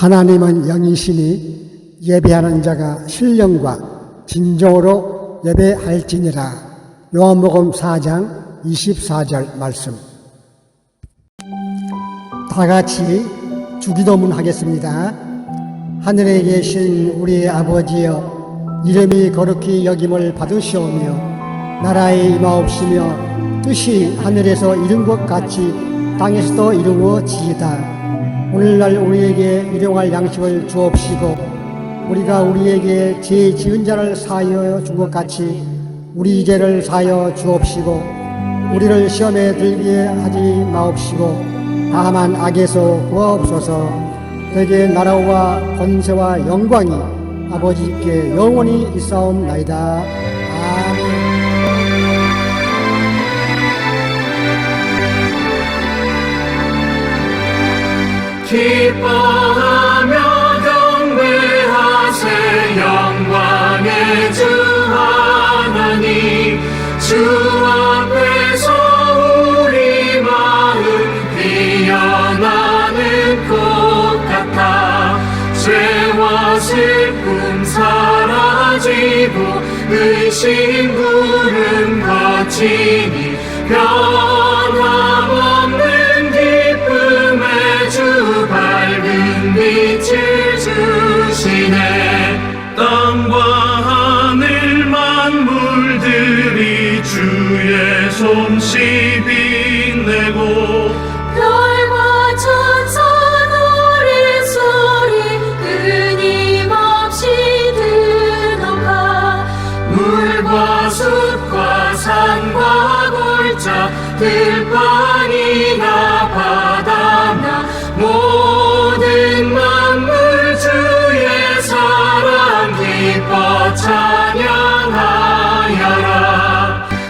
하나님은 영이시니 예배하는 자가 신령과 진정으로 예배할지니라. 요한복음 4장 24절 말씀. 다 같이 주기도문 하겠습니다. 하늘에 계신 우리 아버지여, 이름이 거룩히 여김을 받으시오며 나라의 임하옵시며 뜻이 하늘에서 이룬 것 같이 땅에서도 이루어지이다. 오늘날 우리에게 일용할 양식을 주옵시고 우리가 우리에게 죄 지은 자를 사하여 준 것 같이 우리 죄를 사하여 주옵시고 우리를 시험에 들게 하지 마옵시고 다만 악에서 구하옵소서. 너희의 나라와 권세와 영광이 아버지께 영원히 있사옵나이다. 아멘. 기뻐하며 경배하세. 영광의 주 하나님, 주 앞에서 우리 마음 피어나는 꽃 같아. 죄와 슬픔 사라지고 의심 구름 거치니 변함없는 기쁨의 주 밝은 빛을 주시네. 땅과 하늘 만물들이 주의 솜씨 빛내고 별과 천사 노랫소리 끊임없이 드높아. 물과 숲과 산과 골짜 들판이나 바다나 모든 만물 주의 사랑 기뻐 찬양하여라.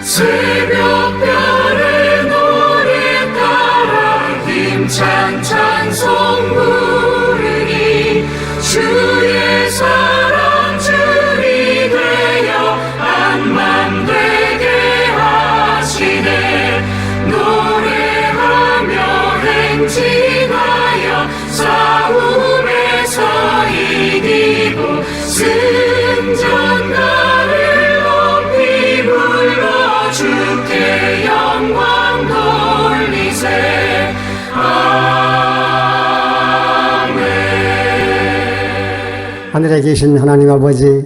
새벽별의 노래 따라 힘찬 찬송 부르니 주의 사랑 줄이 되어 한맘 되게 하시네. 노래하며 행진하여 싸움에서 이기고 승전가를 높이 불러 주께 영광 돌리세. 아멘. 하늘에 계신 하나님 아버지,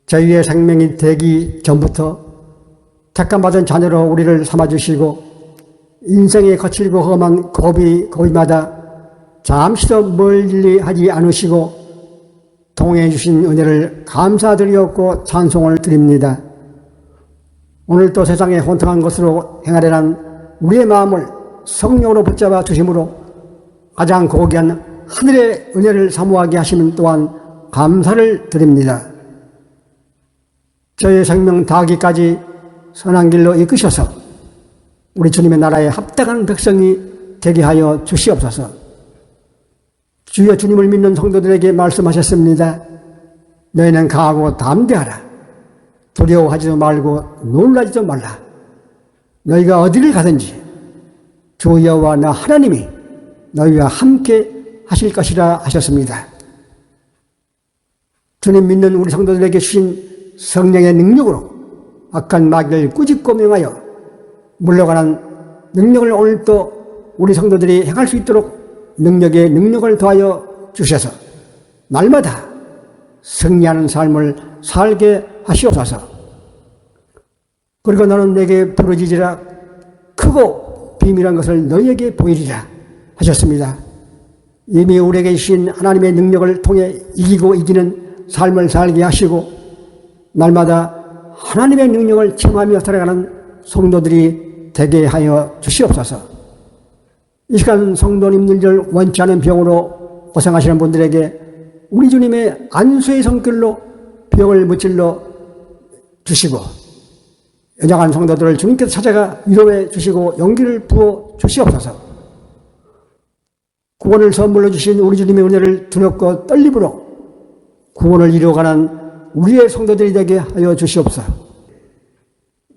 저희의 생명이 되기 전부터 택감받은 자녀로 우리를 삼아주시고 인생의 거칠고 험한 고비마다 잠시도 멀리 않으시고 동행해 주신 은혜를 감사드리옵고 찬송을 드립니다. 오늘도 세상에 혼탁한 것으로 행하려는 우리의 마음을 성령으로 붙잡아 주심으로 가장 고귀한 하늘의 은혜를 사모하게 하시는 또한 감사를 드립니다. 저의 생명 다하기까지 선한 길로 이끄셔서 우리 주님의 나라에 합당한 백성이 되게 하여 주시옵소서. 주여, 주님을 믿는 성도들에게 말씀하셨습니다. 너희는 강하고 담대하라. 두려워하지도 말고 놀라지도 말라. 너희가 어디를 가든지 주 여호와 나 하나님이 너희와 함께 하실 것이라 하셨습니다. 주님 믿는 우리 성도들에게 주신 성령의 능력으로 악한 마귀를 꾸짖고 명하여 물러가는 능력을 오늘도 우리 성도들이 행할 수 있도록 능력을 더하여 주셔서 날마다 승리하는 삶을 살게 하시옵소서. 그리고 너는 내게 부르짖으라. 크고 비밀한 것을 너희에게 보이리라 하셨습니다. 이미 우리에게 주신 하나님의 능력을 통해 이기고 이기는 삶을 살게 하시고 날마다 하나님의 능력을 체험하며 살아가는 성도들이 되게 하여 주시옵소서. 이 시간 성도님들 원치 않은 병으로 고생하시는 분들에게 우리 주님의 안수의 손길로 병을 무찔러 주시고 연약한 성도들을 주님께서 찾아가 위로해 주시고 용기를 부어 주시옵소서. 구원을 선물로 주신 우리 주님의 은혜를 두렵고 떨림으로 구원을 이루어가는 우리의 성도들이 되게 하여 주시옵소서.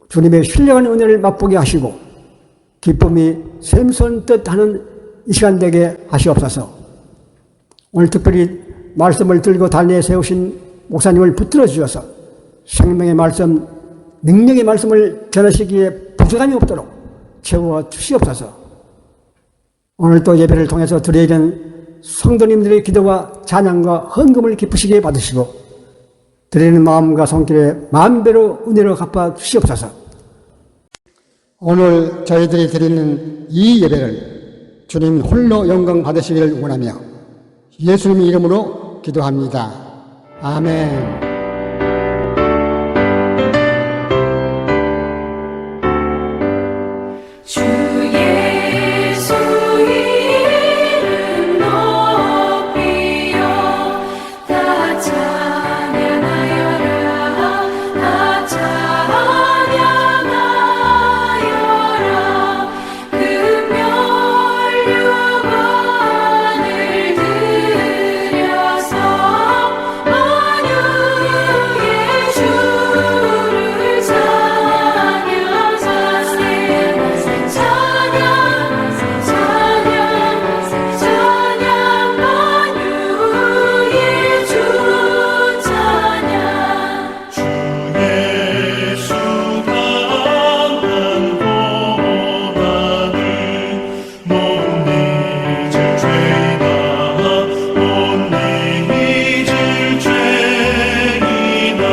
주님의 신령한 은혜를 맛보게 하시고 기쁨이 샘솟듯 하는 이 시간 되게 하시옵소서. 오늘 특별히 말씀을 들고 달리에 세우신 목사님을 붙들어 주셔서 생명의 말씀, 능력의 말씀을 전하시기에 부족함이 없도록 채워 주시옵소서. 오늘 또 예배를 통해서 드리는 성도님들의 기도와 찬양과 헌금을 기쁘시게 받으시고 드리는 마음과 손길에 만배로 은혜로 갚아 주시옵소서. 오늘 저희들이 드리는 이 예배를 주님 홀로 영광 받으시기를 원하며 예수님의 이름으로 기도합니다. 아멘. 주 예수 이름 높이여 다 찬양하여라 다 찬양하여라 금멸류관을 들여서 만유의 주를 찬양하세 찬양 만유의 주 찬양 예수 강한 고난을 못 잊을 죄나 못 잊을 죄이나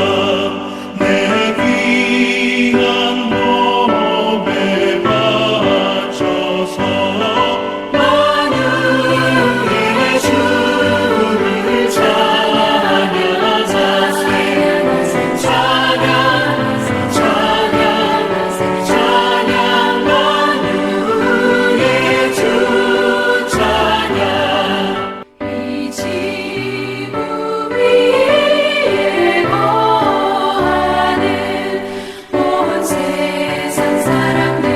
내 귀한 몸에 바쳐서 만유의 주를 찬양하세 찬양 만유의 주 찬양 이 지구 위에 거하는 온 세상 사람들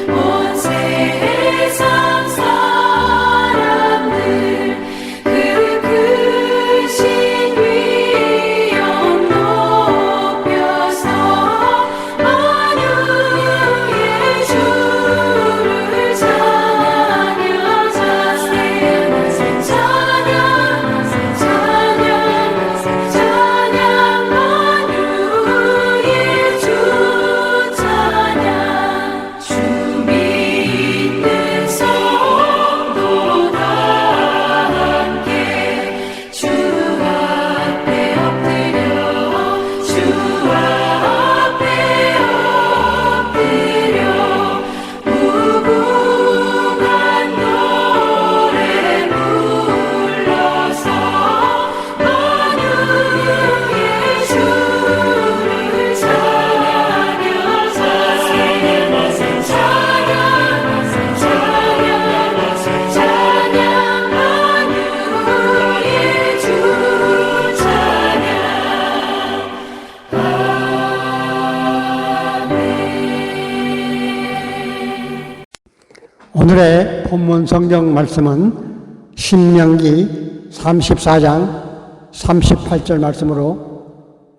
온 세상 사람들 그 크신 위엄 높여서 만유의 주를 찬양하세 찬양 만유의 주 찬양 주 믿는 성도 다 함께 주 앞에 엎드려 주 앞에 엎드려 무궁한 노래 불러서 만유의 주를 찬양하세 찬양 만유의 주 찬양 오늘의 본문 성경 말씀은 신명기 34장 38절 말씀으로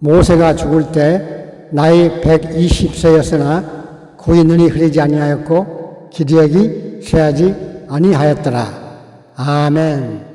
모세가 죽을 때 나이 120세였으나 그의 눈이 흐리지 아니하였고 기력이 쇠하지 아니하였더라. 아멘.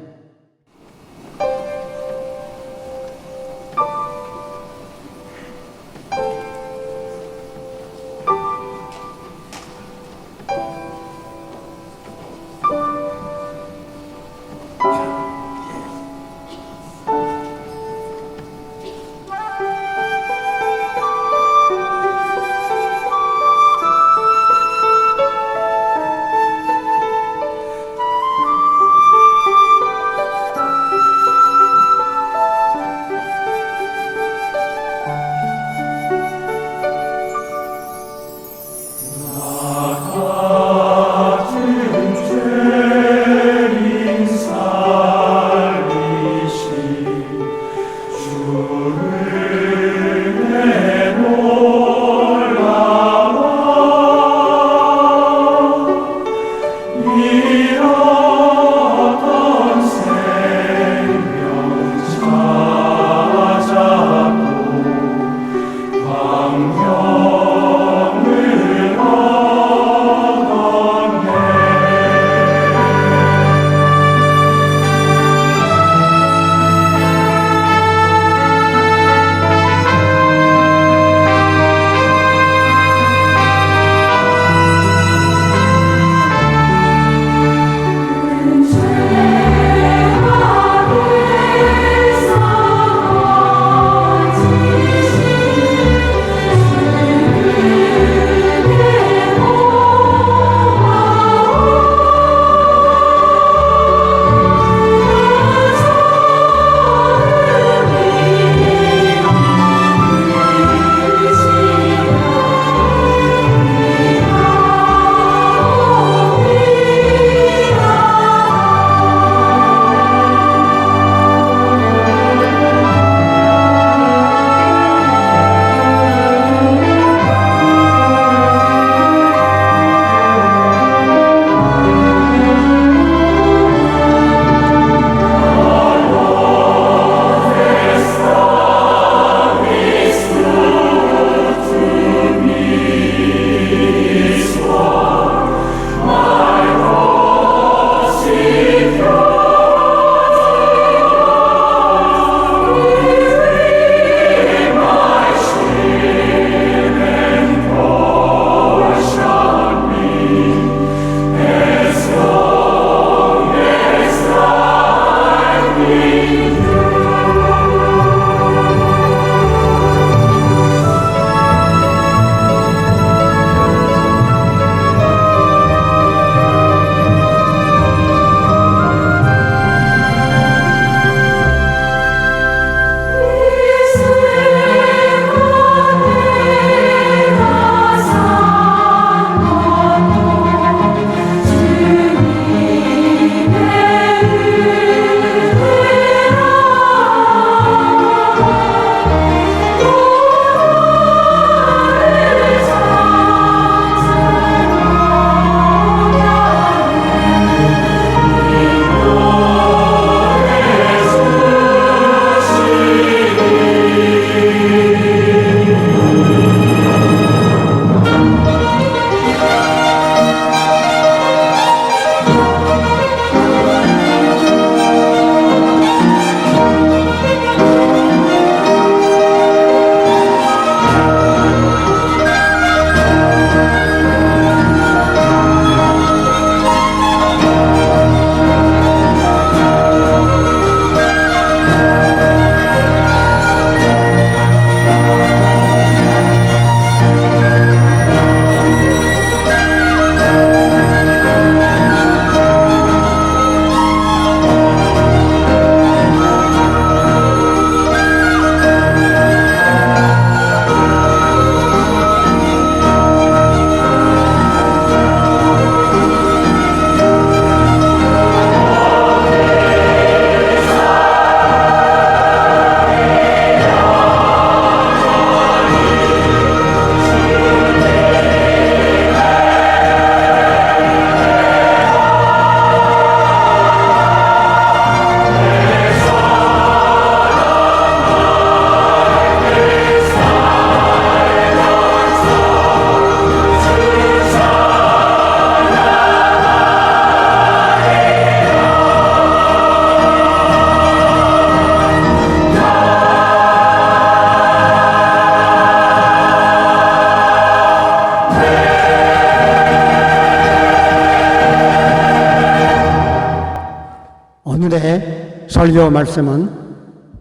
설교 말씀은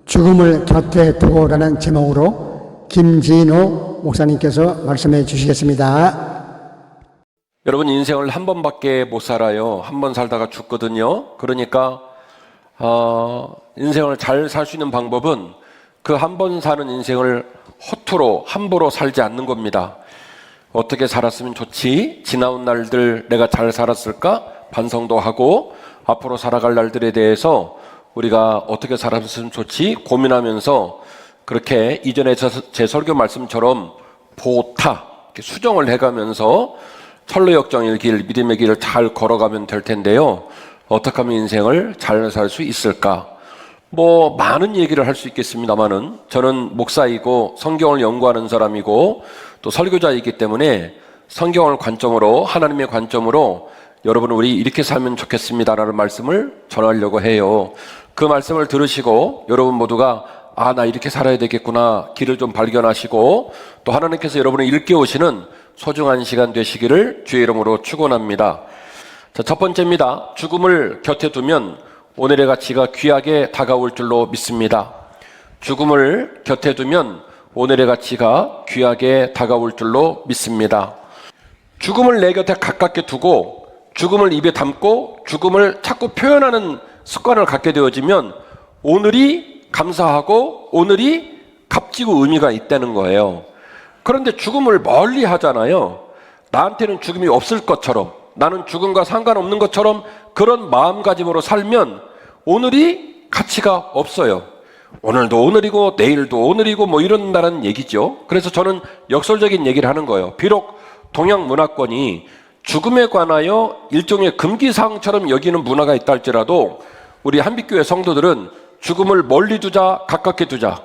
죽음을 곁에 두고라는 제목으로 김진호 목사님께서 말씀해 주시겠습니다. 여러분, 인생을 한 번밖에 못 살아요. 한 번 살다가 죽거든요. 그러니까 인생을 잘 살 수 있는 방법은 그 한 번 사는 인생을 허투루 함부로 살지 않는 겁니다. 어떻게 살았으면 좋지? 지나온 날들 내가 잘 살았을까? 반성도 하고 앞으로 살아갈 날들에 대해서 우리가 어떻게 살았으면 좋지? 고민하면서 그렇게 이전에 제 설교 말씀처럼 보타, 수정을 해가면서 철로역정의 길, 믿음의 길을 잘 걸어가면 될 텐데요. 어떻게 하면 인생을 잘 살 수 있을까? 많은 얘기를 할 수 있겠습니다만은 저는 목사이고 성경을 연구하는 사람이고 또 설교자이기 때문에 성경을 관점으로, 하나님의 관점으로 여러분 우리 이렇게 살면 좋겠습니다라는 말씀을 전하려고 해요. 그 말씀을 들으시고 여러분 모두가 나 이렇게 살아야 되겠구나 길을 좀 발견하시고 또 하나님께서 여러분을 일깨우시는 소중한 시간 되시기를 주의 이름으로 축원합니다. 자, 첫 번째입니다. 죽음을 곁에 두면 오늘의 가치가 귀하게 다가올 줄로 믿습니다. 죽음을 곁에 두면 오늘의 가치가 귀하게 다가올 줄로 믿습니다. 죽음을 내 곁에 가깝게 두고 죽음을 입에 담고 죽음을 자꾸 표현하는 습관을 갖게 되어지면 오늘이 감사하고 오늘이 값지고 의미가 있다는 거예요. 그런데 죽음을 멀리 하잖아요. 나한테는 죽음이 없을 것처럼, 나는 죽음과 상관없는 것처럼 그런 마음가짐으로 살면 오늘이 가치가 없어요. 오늘도 오늘이고 내일도 오늘이고 이런다는 얘기죠. 그래서 저는 역설적인 얘기를 하는 거예요. 비록 동양 문화권이 죽음에 관하여 일종의 금기사항처럼 여기는 문화가 있다 할지라도 우리 한빛교회 성도들은 죽음을 멀리 두자, 가깝게 두자.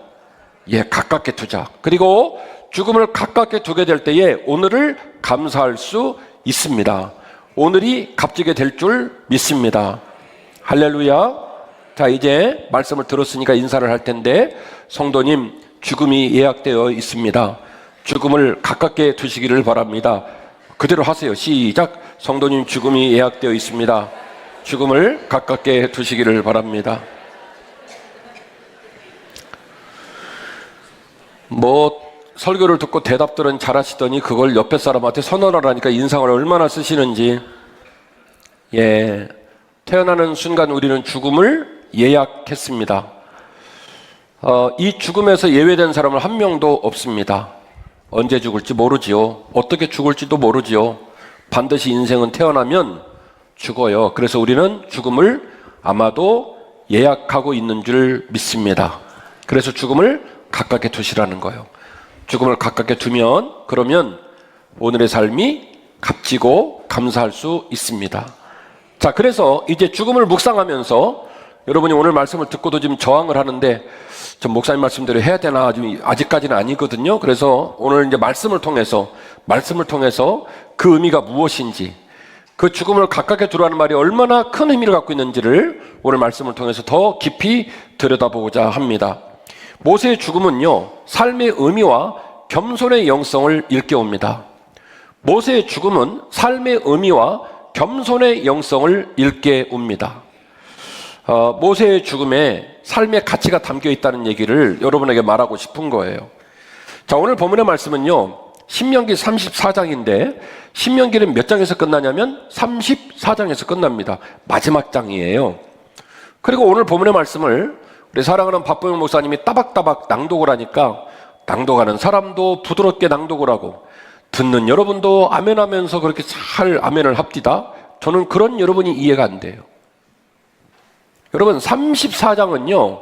가깝게 두자. 그리고 죽음을 가깝게 두게 될 때에 오늘을 감사할 수 있습니다. 오늘이 값지게 될 줄 믿습니다. 할렐루야. 자, 이제 말씀을 들었으니까 인사를 할 텐데 성도님, 죽음이 예약되어 있습니다. 죽음을 가깝게 두시기를 바랍니다. 그대로 하세요. 시작. 성도님, 죽음이 예약되어 있습니다. 죽음을 가깝게 두시기를 바랍니다. 설교를 듣고 대답들은 잘하시더니 그걸 옆에 사람한테 선언하라니까 인상을 얼마나 쓰시는지. 태어나는 순간 우리는 죽음을 예약했습니다. 이 죽음에서 예외된 사람은 한 명도 없습니다. 언제 죽을지 모르지요. 어떻게 죽을지도 모르지요. 반드시 인생은 태어나면 죽어요. 그래서 우리는 죽음을 아마도 예약하고 있는 줄 믿습니다. 그래서 죽음을 가깝게 두시라는 거예요. 죽음을 가깝게 두면 그러면 오늘의 삶이 값지고 감사할 수 있습니다. 자, 그래서 이제 죽음을 묵상하면서 여러분이 오늘 말씀을 듣고도 지금 저항을 하는데 전 목사님 말씀대로 해야 되나 지금 아직까지는 아니거든요. 그래서 오늘 이제 말씀을 통해서 그 의미가 무엇인지, 그 죽음을 가깝게 두라는 말이 얼마나 큰 의미를 갖고 있는지를 오늘 말씀을 통해서 더 깊이 들여다보고자 합니다. 모세의 죽음은요, 삶의 의미와 겸손의 영성을 일깨웁니다. 모세의 죽음은 삶의 의미와 겸손의 영성을 일깨웁니다. 모세의 죽음에 삶의 가치가 담겨 있다는 얘기를 여러분에게 말하고 싶은 거예요. 자, 오늘 본문의 말씀은요, 신명기 34장인데 신명기는 몇 장에서 끝나냐면 34장에서 끝납니다. 마지막 장이에요. 그리고 오늘 본문의 말씀을 우리 사랑하는 박보영 목사님이 따박따박 낭독을 하니까 낭독하는 사람도 부드럽게 낭독을 하고 듣는 여러분도 아멘하면서 그렇게 잘 아멘을 합디다. 저는 그런 여러분이 이해가 안 돼요. 여러분, 34장은요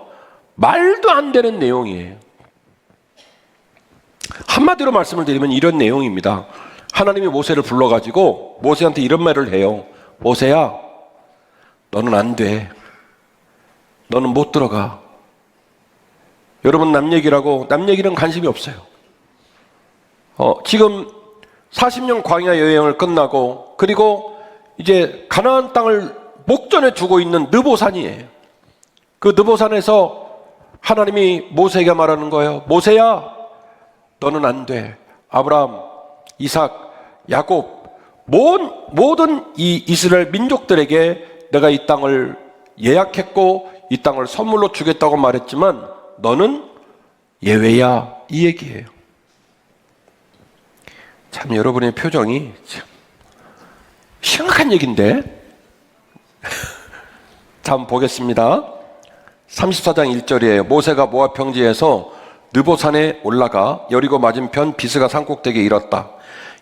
말도 안 되는 내용이에요. 한마디로 말씀을 드리면 이런 내용입니다. 하나님이 모세를 불러가지고 모세한테 이런 말을 해요. 모세야, 너는 안 돼. 너는 못 들어가. 여러분, 남 얘기는 관심이 없어요. 지금 40년 광야 여행을 끝나고 그리고 이제 가나안 땅을 목전에 두고 있는 느보산이에요. 그 느보산에서 하나님이 모세에게 말하는 거예요. 모세야, 너는 안 돼. 아브라함, 이삭, 야곱 모든 이 이스라엘 민족들에게 내가 이 땅을 예약했고 이 땅을 선물로 주겠다고 말했지만 너는 예외야, 이 얘기예요. 참 여러분의 표정이 참 심각한 얘기인데. 자, 한번 보겠습니다. 34장 1절이에요. 모세가 모압 평지에서 느보산에 올라가 여리고 맞은편 비스가 산꼭대기에 이뤘다.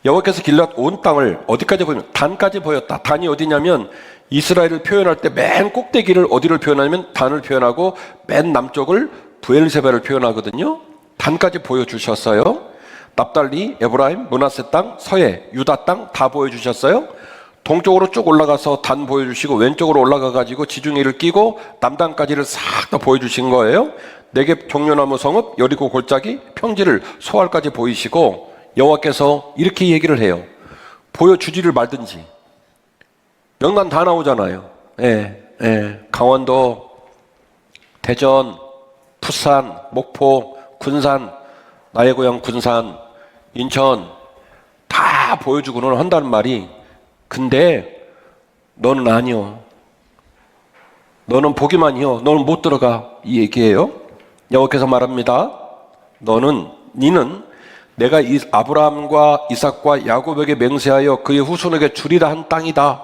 여호와께서 길앗 온 땅을 어디까지 보이면 단까지 보였다. 단이 어디냐면 이스라엘을 표현할 때 맨 꼭대기를 어디를 표현하냐면 단을 표현하고 맨 남쪽을 브엘세바를 표현하거든요. 단까지 보여주셨어요. 납달리, 에브라임, 므낫세 땅, 서해, 유다 땅 다 보여주셨어요. 동쪽으로 쭉 올라가서 단 보여주시고 왼쪽으로 올라가가지고 지중해를 끼고 남단까지를 싹 다 보여주신 거예요. 네겝 종려나무 성읍, 여리고 골짜기, 평지를 소알까지 보이시고 여호와께서 이렇게 얘기를 해요. 보여주지를 말든지. 명단 다 나오잖아요. 강원도, 대전, 부산, 목포, 군산, 나의 고향 군산, 인천 다 보여주고는 한다는 말이, 근데 너는 아니요. 너는 보기만이요. 너는 못 들어가. 이 얘기예요. 여호와께서 말합니다. 니는 내가 아브라함과 이삭과 야곱에게 맹세하여 그의 후손에게 주리라 한 땅이다.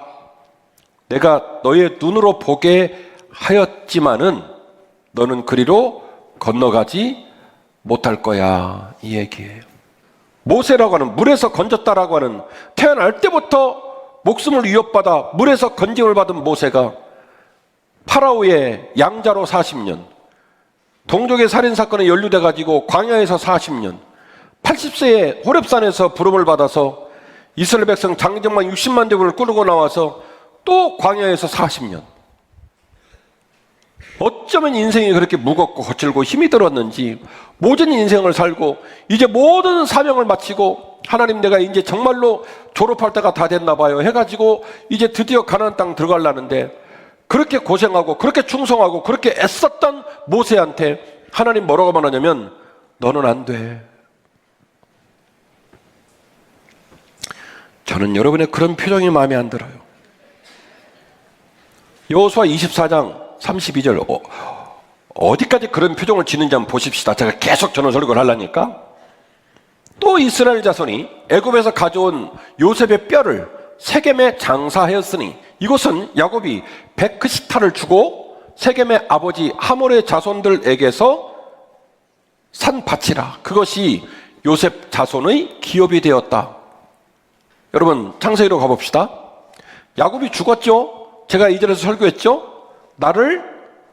내가 너의 눈으로 보게 하였지만은 너는 그리로 건너가지 못할 거야. 이 얘기예요. 모세라고 하는, 물에서 건졌다라고 하는, 태어날 때부터 목숨을 위협받아 물에서 건짐을 받은 모세가 파라오의 양자로 40년, 동족의 살인사건에 연루돼가지고 광야에서 40년, 80세에 호렙산에서 부름을 받아서 이스라엘 백성 장정만 60만 대군을 끌고 나와서 또 광야에서 40년. 어쩌면 인생이 그렇게 무겁고 거칠고 힘이 들었는지 모든 인생을 살고 이제 모든 사명을 마치고 하나님, 내가 이제 정말로 졸업할 때가 다 됐나 봐요 해가지고 이제 드디어 가나안 땅 들어가려는데, 그렇게 고생하고 그렇게 충성하고 그렇게 애썼던 모세한테 하나님 뭐라고 말하냐면 너는 안 돼. 저는 여러분의 그런 표정이 마음에 안 들어요. 여호수아 24장 32절 어디까지 그런 표정을 짓는지 한번 보십시다. 제가 계속 저는 설교를 하려니까. 또 이스라엘 자손이 애굽에서 가져온 요셉의 뼈를 세겜에 장사하였으니 이것은 야곱이 베크시타를 주고 세겜의 아버지 하몰의 자손들에게서 산 밭이라. 그것이 요셉 자손의 기업이 되었다. 여러분, 창세기로 가봅시다. 야곱이 죽었죠. 제가 이전에서 설교했죠. 나를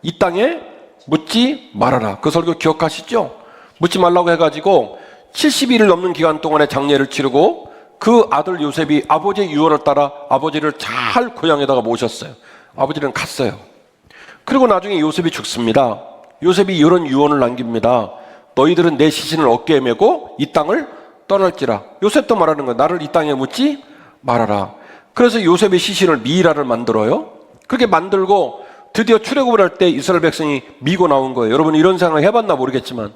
이 땅에 묻지 말아라. 그 설교 기억하시죠? 묻지 말라고 해가지고 70일을 넘는 기간 동안의 장례를 치르고 그 아들 요셉이 아버지의 유언을 따라 아버지를 잘 고향에다가 모셨어요. 아버지는 갔어요. 그리고 나중에 요셉이 죽습니다. 요셉이 이런 유언을 남깁니다. 너희들은 내 시신을 어깨에 메고 이 땅을 떠날지라. 요셉도 말하는 거예요. 나를 이 땅에 묻지 말아라. 그래서 요셉의 시신을 미이라를 만들어요. 그렇게 만들고 드디어 출애굽을 할 때 이스라엘 백성이 미고 나온 거예요. 여러분, 이런 생각을 해봤나 모르겠지만,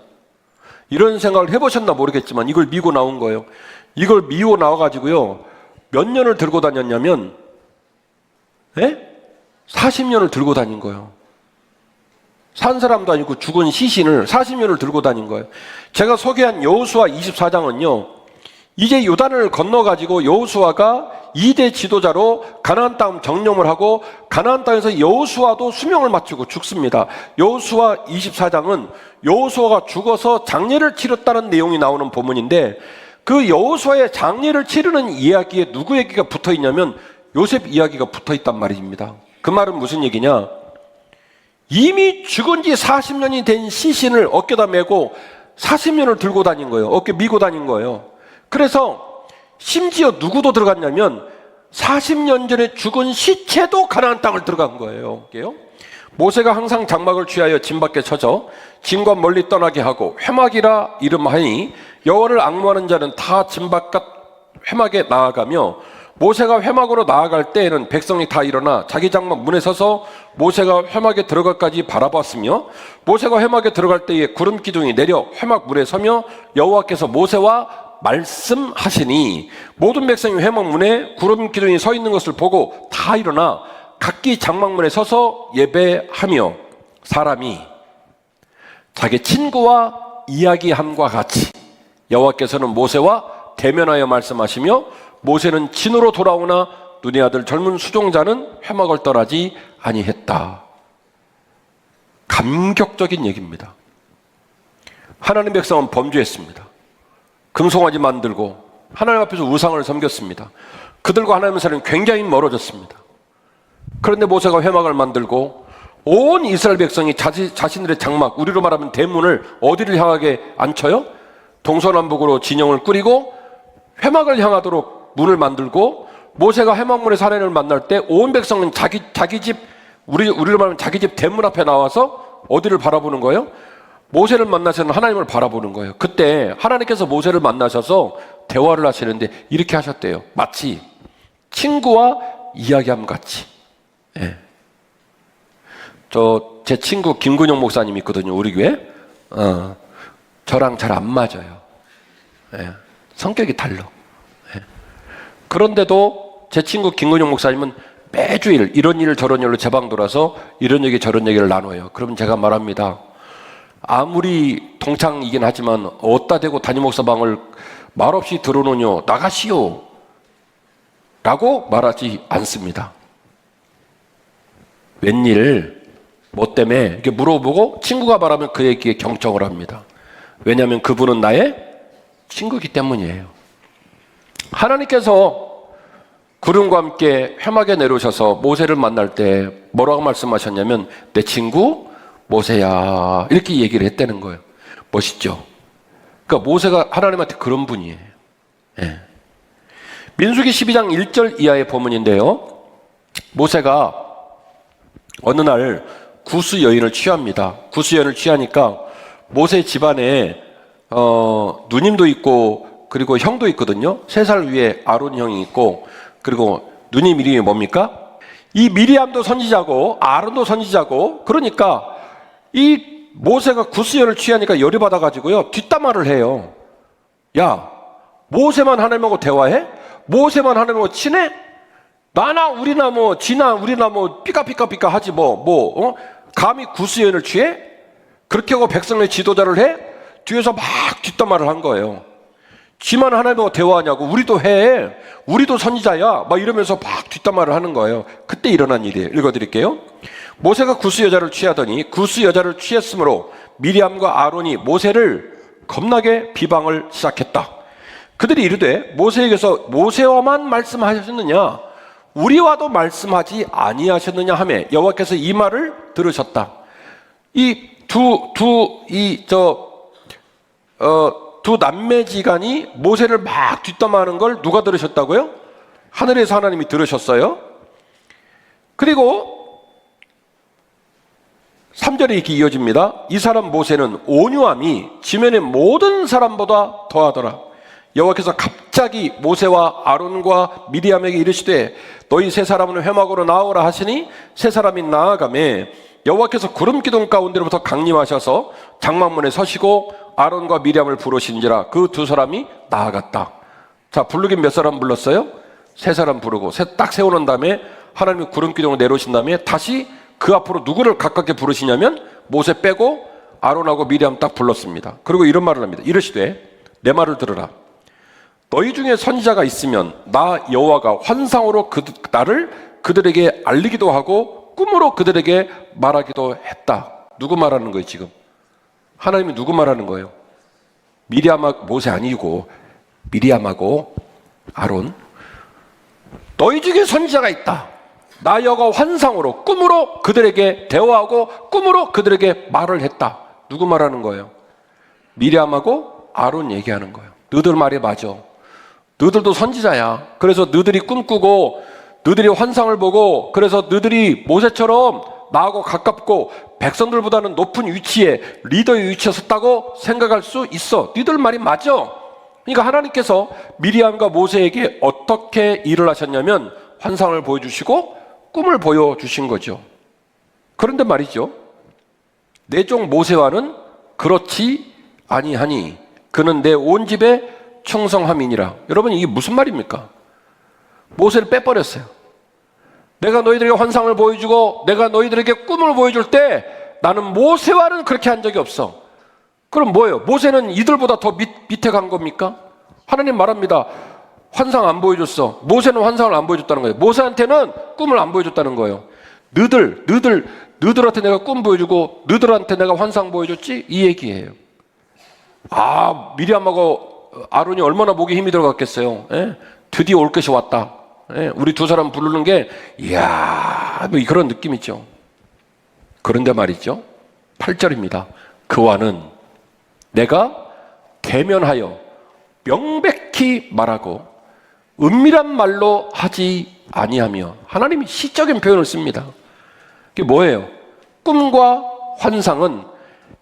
이런 생각을 해보셨나 모르겠지만 이걸 미고 나온 거예요. 이걸 미고 나와가지고요, 몇 년을 들고 다녔냐면 40년을 들고 다닌 거예요. 산 사람도 아니고 죽은 시신을 40년을 들고 다닌 거예요. 제가 소개한 여호수아 24장은요, 이제 요단을 건너가지고 여호수아가 2대 지도자로 가나안 땅 정령을 하고 가나안 땅에서 여호수아도 수명을 마치고 죽습니다. 여호수아 24장은 여호수아가 죽어서 장례를 치렀다는 내용이 나오는 본문인데, 그 여호수아의 장례를 치르는 이야기에 누구 얘기가 붙어 있냐면 요셉 이야기가 붙어 있단 말입니다. 그 말은 무슨 얘기냐? 이미 죽은 지 40년이 된 시신을 어깨다 메고 40년을 들고 다닌 거예요. 어깨 미고 다닌 거예요. 그래서 심지어 누구도 들어갔냐면 40년 전에 죽은 시체도 가나안 땅을 들어간 거예요. 모세가 항상 장막을 취하여 진 밖에 쳐져 진과 멀리 떠나게 하고 회막이라 이름하니 여호와를 앙모하는 자는 다 진 바깥 회막에 나아가며, 모세가 회막으로 나아갈 때에는 백성이 다 일어나 자기 장막 문에 서서 모세가 회막에 들어가까지 바라봤으며, 모세가 회막에 들어갈 때에 구름 기둥이 내려 회막 문에 서며 여호와께서 모세와 말씀하시니 모든 백성이 회막 문에 구름 기둥이 서 있는 것을 보고 다 일어나 각기 장막문에 서서 예배하며 사람이 자기 친구와 이야기함과 같이 여호와께서는 모세와 대면하여 말씀하시며 모세는 진으로 돌아오나 눈의 아들 젊은 수종자는 회막을 떠나지 아니했다. 감격적인 얘기입니다. 하나님 백성은 범죄했습니다. 금송아지 만들고 하나님 앞에서 우상을 섬겼습니다. 그들과 하나님의 사이는 굉장히 멀어졌습니다. 그런데 모세가 회막을 만들고 온 이스라엘 백성이 자신들의 장막, 우리로 말하면 대문을 어디를 향하게 앉혀요? 동서남북으로 진영을 꾸리고 회막을 향하도록 문을 만들고 모세가 회막문에서 하나님을 만날 때 온 백성은 자기 집, 우리로 말하면 자기 집 대문 앞에 나와서 어디를 바라보는 거예요? 모세를 만나서는 하나님을 바라보는 거예요. 그때 하나님께서 모세를 만나셔서 대화를 하시는데 이렇게 하셨대요. 마치 친구와 이야기함 같이. 예. 제 친구 김근용 목사님 있거든요. 우리 교회. 저랑 잘 안 맞아요. 예. 성격이 달라. 예. 그런데도 제 친구 김근용 목사님은 매주일 이런 일 저런 일로 제 방 돌아서 이런 얘기 저런 얘기를 나눠요. 그럼 제가 말합니다. 아무리 동창이긴 하지만 어디다 대고 담임 목사 방을 말없이 들어놓으뇨 나가시오 라고 말하지 않습니다. 웬일 뭐 때문에 이렇게 물어보고 친구가 말하면 그 얘기에 경청을 합니다. 왜냐하면 그분은 나의 친구이기 때문이에요. 하나님께서 구름과 함께 회막에 내려오셔서 모세를 만날 때 뭐라고 말씀하셨냐면 내 친구 모세야 이렇게 얘기를 했다는 거예요. 멋있죠? 그러니까 모세가 하나님한테 그런 분이에요. 예. 민수기 12장 1절 이하의 본문인데요. 모세가 어느 날 구스 여인을 취합니다. 구스 여인을 취하니까 모세 집안에 누님도 있고 그리고 형도 있거든요. 3살 위에 아론 형이 있고 그리고 누님 이름이 뭡니까? 이 미리암도 선지자고 아론도 선지자고 그러니까 이 모세가 구스여인을 취하니까 열이 받아가지고요 뒷담화를 해요. 야 모세만 하나님하고 대화해? 모세만 하나님하고 친해? 나나 우리나 뭐 지나 우리나 뭐 삐까삐까삐까 하지 감히 구스여인을 취해? 그렇게 하고 백성의 지도자를 해? 뒤에서 막 뒷담화를 한 거예요. 지만 하나님하고 대화하냐고 우리도 해 우리도 선지자야 막 이러면서 막 뒷담화를 하는 거예요. 그때 일어난 일이에요. 읽어드릴게요. 모세가 구스 여자를 취하더니 구스 여자를 취했으므로 미리암과 아론이 모세를 겁나게 비방을 시작했다. 그들이 이르되 모세에게서 모세와만 말씀하셨느냐 우리와도 말씀하지 아니하셨느냐 하며 여호와께서 이 말을 들으셨다. 이 두 남매지간이 모세를 막 뒷담화하는 걸 누가 들으셨다고요? 하늘에서 하나님이 들으셨어요. 그리고 3절에 이렇게 이어집니다. 이 사람 모세는 온유함이 지면의 모든 사람보다 더하더라. 여호와께서 갑자기 모세와 아론과 미리암에게 이르시되 너희 세 사람은 회막으로 나오라 하시니 세 사람이 나아가매 여호와께서 구름 기둥 가운데로부터 강림하셔서 장막문에 서시고 아론과 미리암을 부르신지라 그 두 사람이 나아갔다. 자, 부르긴 몇 사람 불렀어요? 세 사람 부르고 딱 세워놓은 다음에 하나님이 구름 기둥을 내려오신 다음에 다시 그 앞으로 누구를 가깝게 부르시냐면 모세 빼고 아론하고 미리암 딱 불렀습니다. 그리고 이런 말을 합니다. 이르시되 내 말을 들으라. 너희 중에 선지자가 있으면 나 여호와가 환상으로 나를 그들에게 알리기도 하고 꿈으로 그들에게 말하기도 했다. 누구 말하는 거예요 지금? 하나님이 누구 말하는 거예요? 미리암하고 모세 아니고 미리암하고 아론. 너희 중에 선지자가 있다. 나 여호와가 환상으로 꿈으로 그들에게 대화하고 꿈으로 그들에게 말을 했다. 누구 말하는 거예요? 미리암하고 아론 얘기하는 거예요. 너들 말이 맞아. 너들도 선지자야. 그래서 너들이 꿈꾸고 너들이 환상을 보고 그래서 너들이 모세처럼 나하고 가깝고 백성들보다는 높은 위치에 리더의 위치에 섰다고 생각할 수 있어. 너들 말이 맞아. 그러니까 하나님께서 미리암과 모세에게 어떻게 일을 하셨냐면 환상을 보여주시고 꿈을 보여주신 거죠. 그런데 말이죠. 내 종 모세와는 그렇지 아니하니 그는 내 온 집에 충성함이니라. 여러분 이게 무슨 말입니까? 모세를 빼버렸어요. 내가 너희들에게 환상을 보여주고 내가 너희들에게 꿈을 보여줄 때 나는 모세와는 그렇게 한 적이 없어. 그럼 뭐예요? 모세는 이들보다 더 밑에 간 겁니까? 하나님 말합니다. 환상 안 보여줬어. 모세는 환상을 안 보여줬다는 거예요. 모세한테는 꿈을 안 보여줬다는 거예요. 너들한테 내가 꿈 보여주고 너들한테 내가 환상 보여줬지? 이 얘기예요. 아, 미리암하고 아론이 얼마나 목에 힘이 들어갔겠어요. 예? 드디어 올 것이 왔다. 예? 우리 두 사람 부르는 게 이야, 뭐 그런 느낌이죠. 그런데 말이죠. 8절입니다. 그와는 내가 계면하여 명백히 말하고 은밀한 말로 하지 아니하며, 하나님이 시적인 표현을 씁니다. 그게 뭐예요? 꿈과 환상은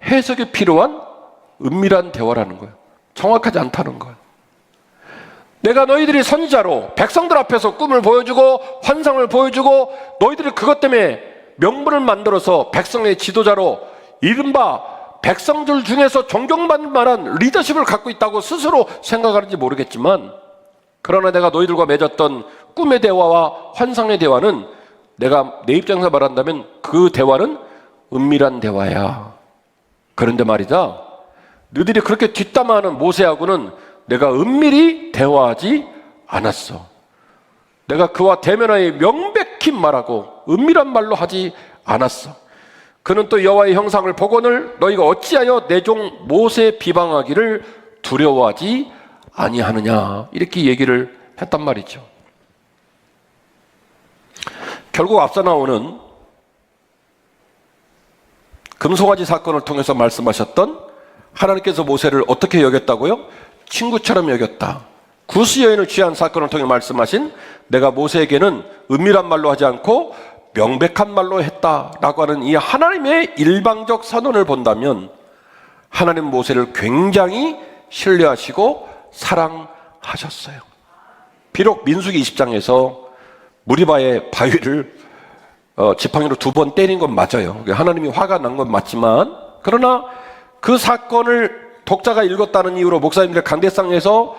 해석이 필요한 은밀한 대화라는 거예요. 정확하지 않다는 거예요. 내가 너희들이 선지자로 백성들 앞에서 꿈을 보여주고 환상을 보여주고 너희들이 그것 때문에 명분을 만들어서 백성의 지도자로 이른바 백성들 중에서 존경받을 만한 리더십을 갖고 있다고 스스로 생각하는지 모르겠지만, 그러나 내가 너희들과 맺었던 꿈의 대화와 환상의 대화는, 내가 내 입장에서 말한다면 그 대화는 은밀한 대화야. 그런데 말이다, 너희들이 그렇게 뒷담화하는 모세하고는 내가 은밀히 대화하지 않았어. 내가 그와 대면하여 명백히 말하고 은밀한 말로 하지 않았어. 그는 또 여호와의 형상을 보거늘 너희가 어찌하여 내 종 모세 비방하기를 두려워하지 아니하느냐, 이렇게 얘기를 했단 말이죠. 결국 앞서 나오는 금송아지 사건을 통해서 말씀하셨던 하나님께서 모세를 어떻게 여겼다고요? 친구처럼 여겼다. 구스 여인을 취한 사건을 통해 말씀하신 내가 모세에게는 은밀한 말로 하지 않고 명백한 말로 했다라고 하는 이 하나님의 일방적 선언을 본다면, 하나님 모세를 굉장히 신뢰하시고 사랑하셨어요. 비록 민수기 20장에서 무리바의 바위를 지팡이로 2번 때린 건 맞아요. 하나님이 화가 난 건 맞지만, 그러나 그 사건을 독자가 읽었다는 이유로 목사님들의 강대상에서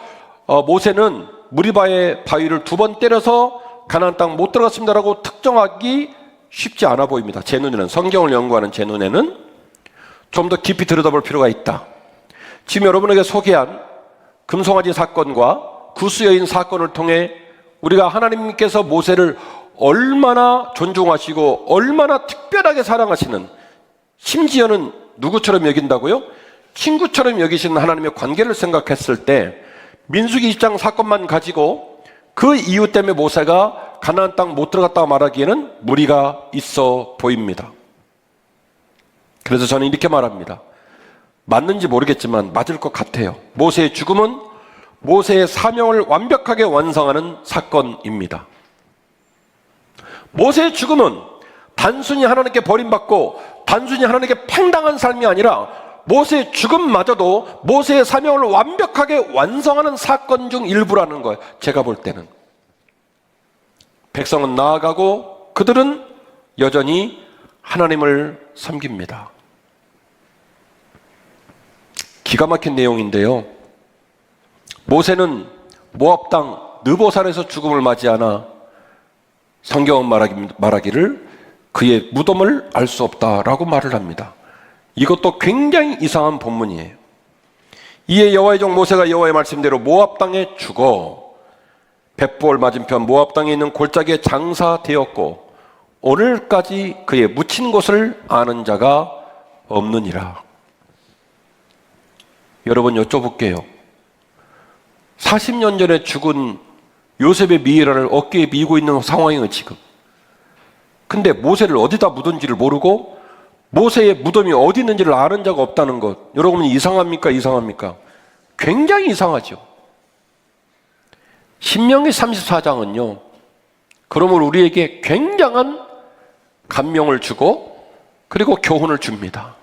모세는 무리바의 바위를 2번 때려서 가나안 땅 못 들어갔습니다라고 특정하기 쉽지 않아 보입니다. 제 눈에는, 성경을 연구하는 제 눈에는 좀 더 깊이 들여다볼 필요가 있다. 지금 여러분에게 소개한 금송아지 사건과 구스 여인 사건을 통해 우리가 하나님께서 모세를 얼마나 존중하시고 얼마나 특별하게 사랑하시는, 심지어는 누구처럼 여긴다고요? 친구처럼 여기시는 하나님의 관계를 생각했을 때, 민수기 20장 사건만 가지고 그 이유 때문에 모세가 가나안 땅 못 들어갔다고 말하기에는 무리가 있어 보입니다. 그래서 저는 이렇게 말합니다. 맞는지 모르겠지만 맞을 것 같아요. 모세의 죽음은 모세의 사명을 완벽하게 완성하는 사건입니다. 모세의 죽음은 단순히 하나님께 버림받고 단순히 하나님께 팽당한 삶이 아니라, 모세의 죽음마저도 모세의 사명을 완벽하게 완성하는 사건 중 일부라는 거예요. 제가 볼 때는. 백성은 나아가고 그들은 여전히 하나님을 섬깁니다. 기가 막힌 내용인데요. 모세는 모압 땅 느보산에서 죽음을 맞이하나 성경은 말하기를 그의 무덤을 알 수 없다라고 말을 합니다. 이것도 굉장히 이상한 본문이에요. 이에 여호와의 종 모세가 여호와의 말씀대로 모압 땅에 죽어 벳볼 맞은편 모압 땅에 있는 골짜기에 장사되었고 오늘까지 그의 묻힌 곳을 아는 자가 없느니라. 여러분 여쭤볼게요. 40년 전에 죽은 요셉의 미이라를 어깨에 미고 있는 상황이에요 지금. 근데 모세를 어디다 묻은지를 모르고 모세의 무덤이 어디 있는지를 아는 자가 없다는 것, 여러분 이상합니까? 이상합니까? 굉장히 이상하죠. 신명기 34장은요 그러므로 우리에게 굉장한 감명을 주고 그리고 교훈을 줍니다.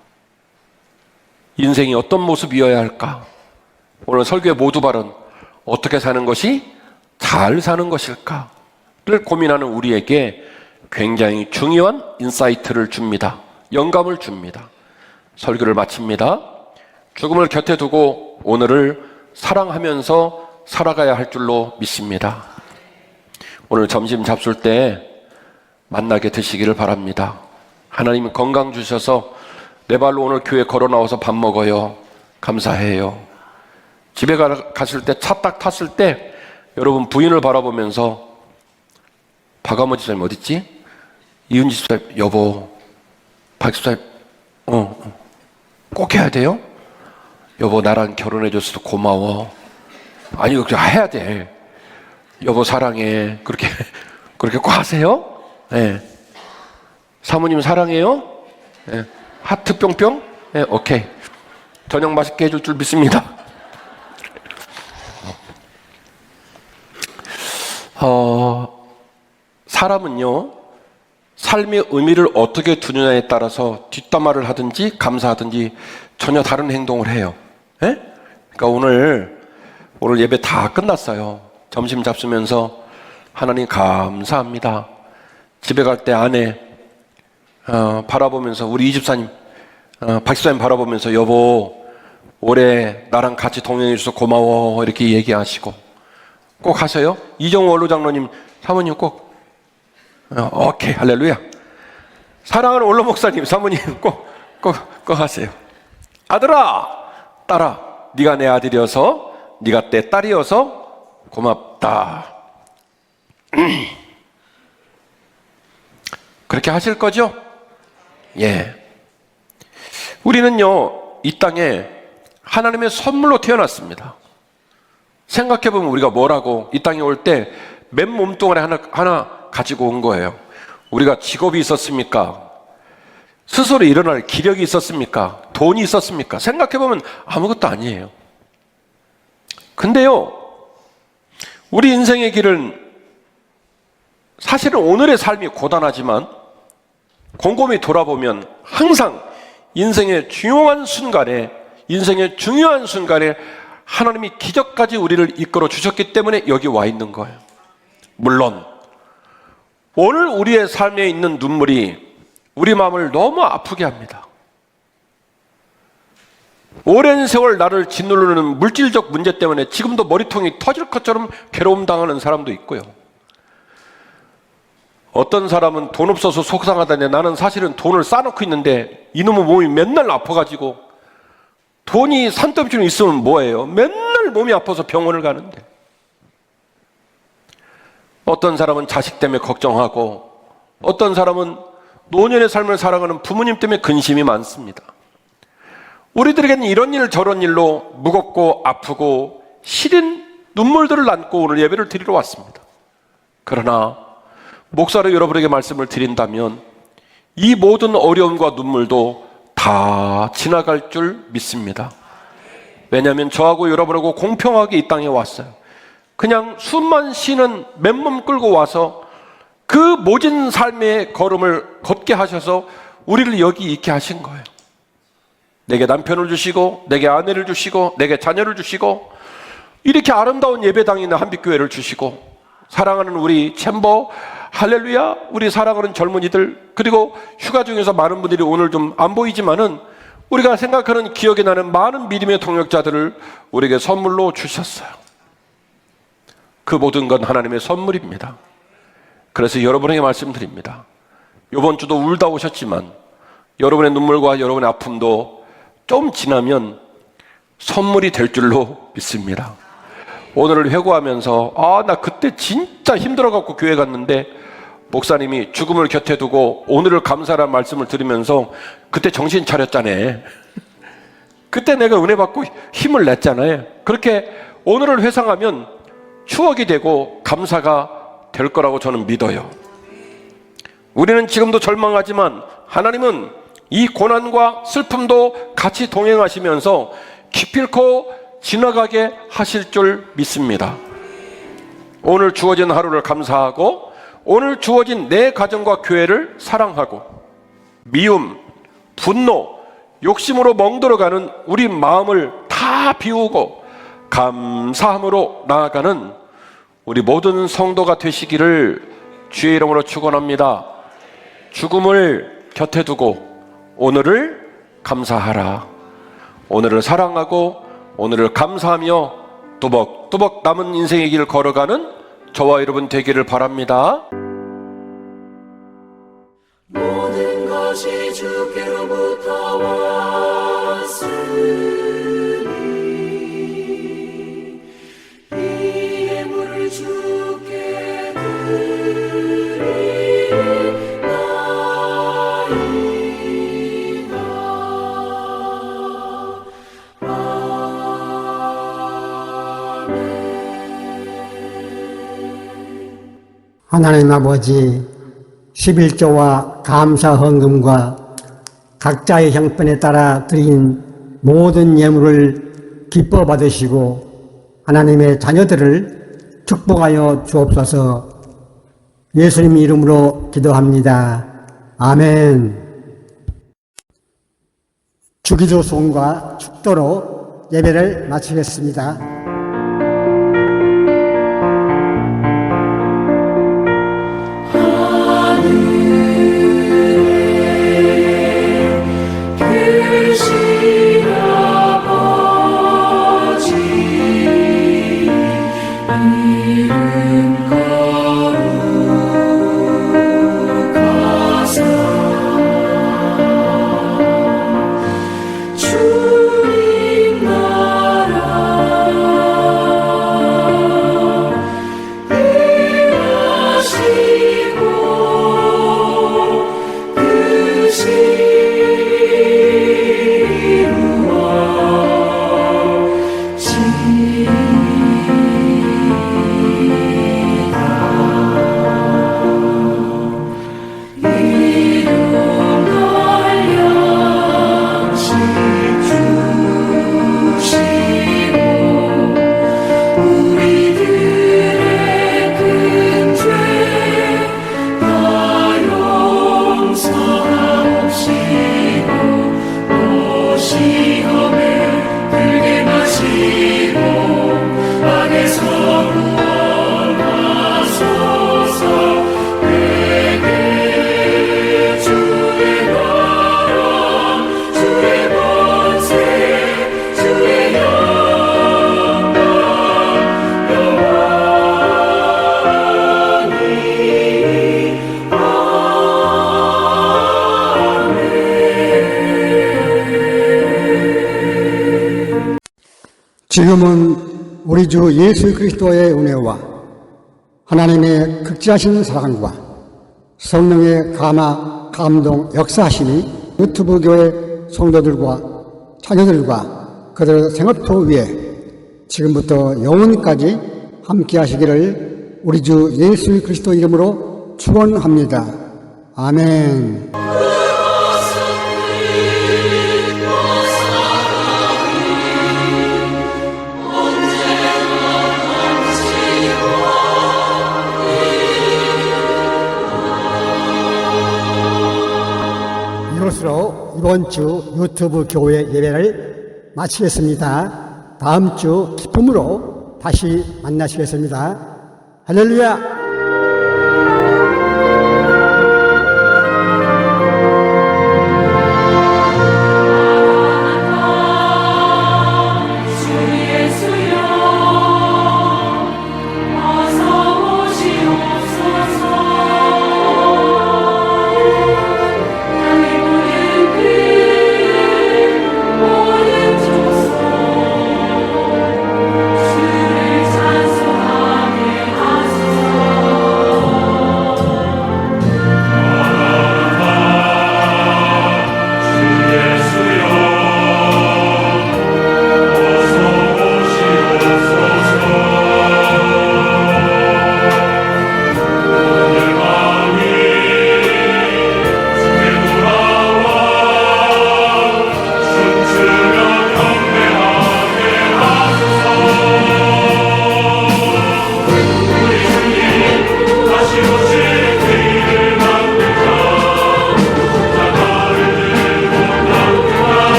인생이 어떤 모습이어야 할까? 오늘 설교의 모두 발언, 어떻게 사는 것이 잘 사는 것일까를 고민하는 우리에게 굉장히 중요한 인사이트를 줍니다. 영감을 줍니다. 설교를 마칩니다. 죽음을 곁에 두고 오늘을 사랑하면서 살아가야 할 줄로 믿습니다. 오늘 점심 잡술 때 만나게 되시기를 바랍니다. 하나님 건강 주셔서 내 발로 오늘 교회 걸어 나와서 밥 먹어요. 감사해요. 집에 갔을 때 차 딱 탔을 때 여러분 부인을 바라보면서 박아모 집사님 어딨지? 이은지 집사님 여보 박 집사님 꼭 해야 돼요? 여보 나랑 결혼해줘서 고마워. 아니 그렇게 해야 돼. 여보 사랑해. 그렇게 꼭 하세요? 네. 사모님 사랑해요? 네. 하트 뿅뿅? 네, 오케이. 저녁 맛있게 해줄 줄 믿습니다. 사람은요, 삶의 의미를 어떻게 두느냐에 따라서 뒷담화를 하든지 감사하든지 전혀 다른 행동을 해요. 예? 그러니까 오늘 예배 다 끝났어요. 점심 잡수면서 하나님 감사합니다. 집에 갈 때 아내 바라보면서 우리 이 집사님 박 집사님 바라보면서 여보 올해 나랑 같이 동행해 주셔서 고마워 이렇게 얘기하시고 꼭 하세요. 이정호 원로 장로님 사모님 꼭 오케이 할렐루야. 사랑하는 원로 목사님 사모님 꼭 하세요. 아들아 딸아 네가 내 아들이어서 네가 내 딸이어서 고맙다. 그렇게 하실 거죠? 예. 우리는요 이 땅에 하나님의 선물로 태어났습니다. 생각해보면 우리가 뭐라고 이 땅에 올 때 맨 몸뚱아리 하나 가지고 온 거예요. 우리가 직업이 있었습니까? 스스로 일어날 기력이 있었습니까? 돈이 있었습니까? 생각해보면 아무것도 아니에요. 근데요 우리 인생의 길은 사실은 오늘의 삶이 고단하지만 곰곰이 돌아보면 항상 인생의 중요한 순간에 하나님이 기적까지 우리를 이끌어 주셨기 때문에 여기 와 있는 거예요. 물론 오늘 우리의 삶에 있는 눈물이 우리 마음을 너무 아프게 합니다. 오랜 세월 나를 짓누르는 물질적 문제 때문에 지금도 머리통이 터질 것처럼 괴로움 당하는 사람도 있고요. 어떤 사람은 돈 없어서 속상하다는데 나는 사실은 돈을 쌓아놓고 있는데 이놈의 몸이 맨날 아파가지고 돈이 산더미처럼 있으면 뭐예요? 맨날 몸이 아파서 병원을 가는데. 어떤 사람은 자식 때문에 걱정하고 어떤 사람은 노년의 삶을 살아가는 부모님 때문에 근심이 많습니다. 우리들에게는 이런 일 저런 일로 무겁고 아프고 시린 눈물들을 안고 오늘 예배를 드리러 왔습니다. 그러나 목사로 여러분에게 말씀을 드린다면 이 모든 어려움과 눈물도 다 지나갈 줄 믿습니다. 왜냐하면 저하고 여러분하고 공평하게 이 땅에 왔어요. 그냥 숨만 쉬는 맨몸 끌고 와서 그 모진 삶의 걸음을 걷게 하셔서 우리를 여기 있게 하신 거예요. 내게 남편을 주시고 내게 아내를 주시고 내게 자녀를 주시고 이렇게 아름다운 예배당이 있는 한빛교회를 주시고 사랑하는 우리 챔버 할렐루야 우리 사랑하는 젊은이들 그리고 휴가 중에서 많은 분들이 오늘 좀 안 보이지만은 우리가 생각하는 기억이 나는 많은 믿음의 동역자들을 우리에게 선물로 주셨어요. 그 모든 건 하나님의 선물입니다. 그래서 여러분에게 말씀드립니다. 이번 주도 울다 오셨지만 여러분의 눈물과 여러분의 아픔도 좀 지나면 선물이 될 줄로 믿습니다. 오늘을 회고하면서 나 그때 진짜 힘들어갖고 교회 갔는데 목사님이 죽음을 곁에 두고 오늘을 감사라는 말씀을 들으면서 그때 정신 차렸잖아. 그때 내가 은혜 받고 힘을 냈잖아요. 그렇게 오늘을 회상하면 추억이 되고 감사가 될 거라고 저는 믿어요. 우리는 지금도 절망하지만 하나님은 이 고난과 슬픔도 같이 동행하시면서 기필코 지나가게 하실 줄 믿습니다. 오늘 주어진 하루를 감사하고 오늘 주어진 내 가정과 교회를 사랑하고 미움, 분노, 욕심으로 멍들어가는 우리 마음을 다 비우고 감사함으로 나아가는 우리 모든 성도가 되시기를 주의 이름으로 축원합니다. 죽음을 곁에 두고 오늘을 감사하라. 오늘을 사랑하고 오늘을 감사하며 또박또박 남은 인생의 길을 걸어가는 저와 여러분 되기를 바랍니다. 모든 것 것이 주께로부터 왔으니 이 예물을 주께 드리나이다. 하나님 아버지, 11조와 감사 헌금과 각자의 형편에 따라 드린 모든 예물을 기뻐 받으시고 하나님의 자녀들을 축복하여 주옵소서. 예수님 이름으로 기도합니다. 아멘. 주기도 송과 축도로 예배를 마치겠습니다. 계신 아버지 이름 거룩하사 주님 나라 임하시고 지금은 우리 주 예수 그리스도의 은혜와 하나님의 극진하신 사랑과 성령의 감화, 감동, 역사하심이 유튜브 교회 성도들과 자녀들과 그들의 생업토 위에 지금부터 영원까지 함께 하시기를 우리 주 예수 그리스도 이름으로 축원합니다. 아멘. 이것으로 이번 주 유튜브 교회 예배를 마치겠습니다. 다음 주 기쁨으로 다시 만나시겠습니다. 할렐루야!